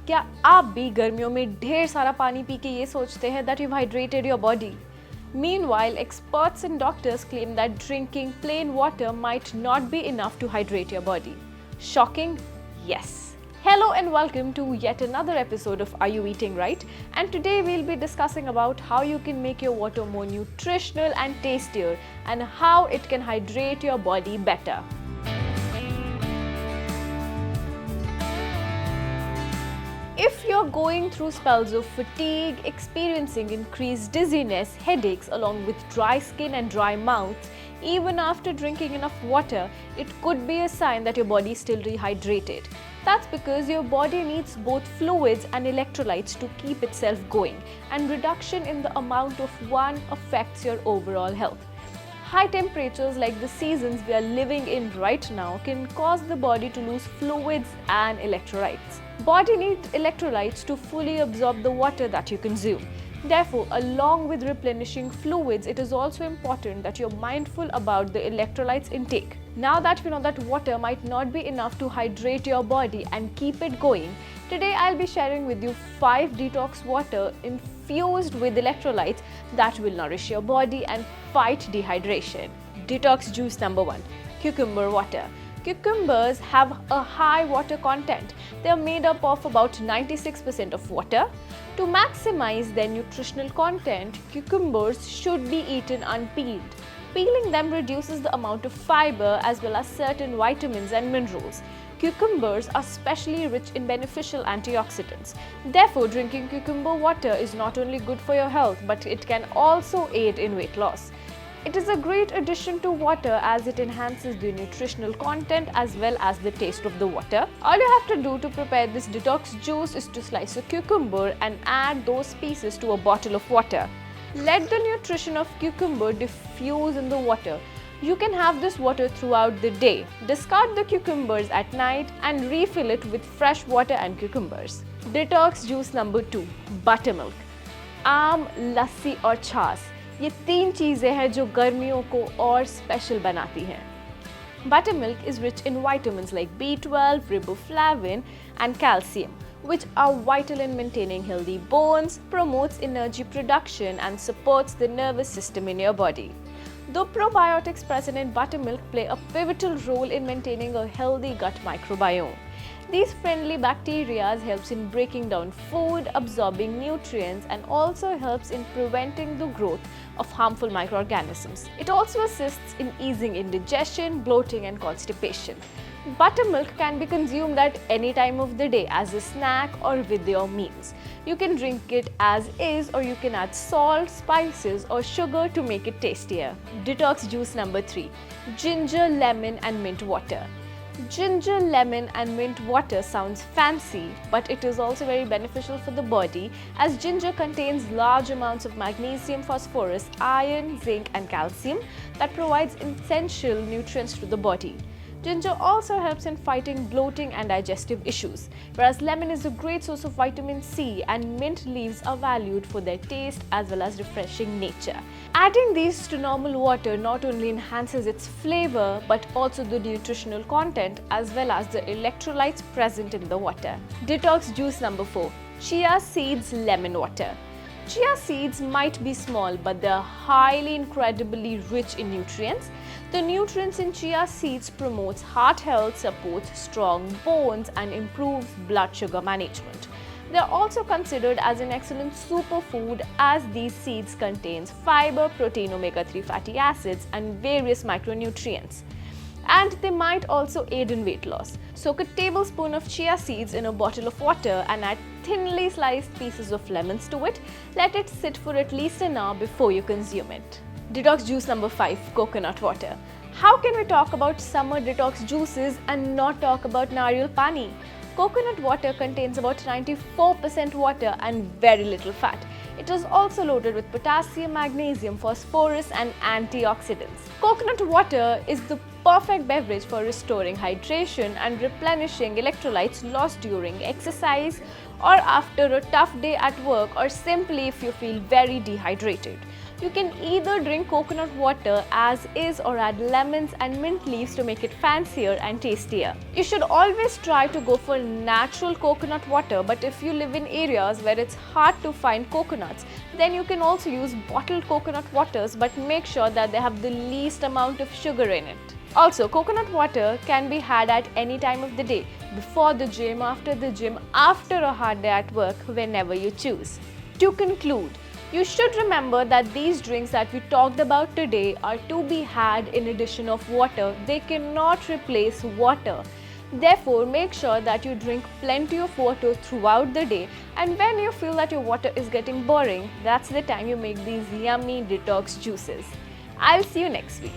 क्या आप भी गर्मियों में ढेर सारा पानी पी के ये सोचते हैं that you've hydrated your body? Meanwhile, experts and doctors claim that drinking plain water might not be enough to hydrate your body. Shocking? Yes. Hello and welcome to yet another episode of Are You Eating Right? And today we'll be discussing about how you can make your water more nutritional and tastier and how it can hydrate your body better. If you're going through spells of fatigue, experiencing increased dizziness, headaches along with dry skin and dry mouth, even after drinking enough water, it could be a sign that your body is still dehydrated. That's because your body needs both fluids and electrolytes to keep itself going, and reduction in the amount of one affects your overall health. High temperatures like the seasons we are living in right now can cause the body to lose fluids and electrolytes. Body needs electrolytes to fully absorb the water that you consume. Therefore, along with replenishing fluids, it is also important that you're mindful about the electrolytes intake. Now that we know that water might not be enough to hydrate your body and keep it going, today I'll be sharing with you 5 detox water infused with electrolytes that will nourish your body and fight dehydration. Detox juice number 1, cucumber water. Cucumbers have a high water content. They are made up of about 96% of water. To maximize their nutritional content, cucumbers should be eaten unpeeled. Peeling them reduces the amount of fiber as well as certain vitamins and minerals. Cucumbers are specially rich in beneficial antioxidants. Therefore, drinking cucumber water is not only good for your health, but it can also aid in weight loss. It is a great addition to water as it enhances the nutritional content as well as the taste of the water. All you have to do to prepare this detox juice is to slice a cucumber and add those pieces to a bottle of water. Let the nutrition of cucumber diffuse in the water. You can have this water throughout the day. Discard the cucumbers at night and refill it with fresh water and cucumbers. Detox juice number 2, buttermilk. आम, लस्सी और छाछ, ये 3 चीज़ें हैं जो गर्मियों को और स्पेशल बनाती हैं. Buttermilk is rich in vitamins like B12, riboflavin and calcium, which are vital in maintaining healthy bones, promotes energy production and supports the nervous system in your body. Though probiotics present in buttermilk play a pivotal role in maintaining a healthy gut microbiome. These friendly bacteria helps in breaking down food, absorbing nutrients, and also helps in preventing the growth of harmful microorganisms. It also assists in easing indigestion, bloating, and constipation. Buttermilk can be consumed at any time of the day as a snack or with your meals. You can drink it as is, or you can add salt, spices, or sugar to make it tastier. Detox juice number 3, ginger, lemon, and mint water. Ginger, lemon and mint water sounds fancy, but it is also very beneficial for the body as ginger contains large amounts of magnesium, phosphorus, iron, zinc and calcium that provides essential nutrients to the body. Ginger also helps in fighting bloating and digestive issues, whereas lemon is a great source of vitamin C and mint leaves are valued for their taste as well as refreshing nature. Adding these to normal water not only enhances its flavor but also the nutritional content as well as the electrolytes present in the water. Detox juice number 4, chia seeds lemon water. Chia seeds might be small, but they are highly incredibly rich in nutrients. The nutrients in chia seeds promotes heart health, supports strong bones and improves blood sugar management. They are also considered as an excellent superfood as these seeds contains fiber, protein, omega-3 fatty acids and various micronutrients. And they might also aid in weight loss. Soak a tablespoon of chia seeds in a bottle of water and add thinly sliced pieces of lemons to it. Let it sit for at least an hour before you consume it. Detox juice number 5, coconut water. How can we talk about summer detox juices and not talk about nariyal pani? Coconut water contains about 94% water and very little fat. It is also loaded with potassium, magnesium, phosphorus and antioxidants. Coconut water is the perfect beverage for restoring hydration and replenishing electrolytes lost during exercise or after a tough day at work or simply if you feel very dehydrated. You can either drink coconut water as is or add lemons and mint leaves to make it fancier and tastier. You should always try to go for natural coconut water, but if you live in areas where it's hard to find coconuts, then you can also use bottled coconut waters, but make sure that they have the least amount of sugar in it. Also, coconut water can be had at any time of the day, before the gym, after a hard day at work, whenever you choose. To conclude, you should remember that these drinks that we talked about today are to be had in addition of water. They cannot replace water. Therefore, make sure that you drink plenty of water throughout the day, and when you feel that your water is getting boring, that's the time you make these yummy detox juices. I'll see you next week.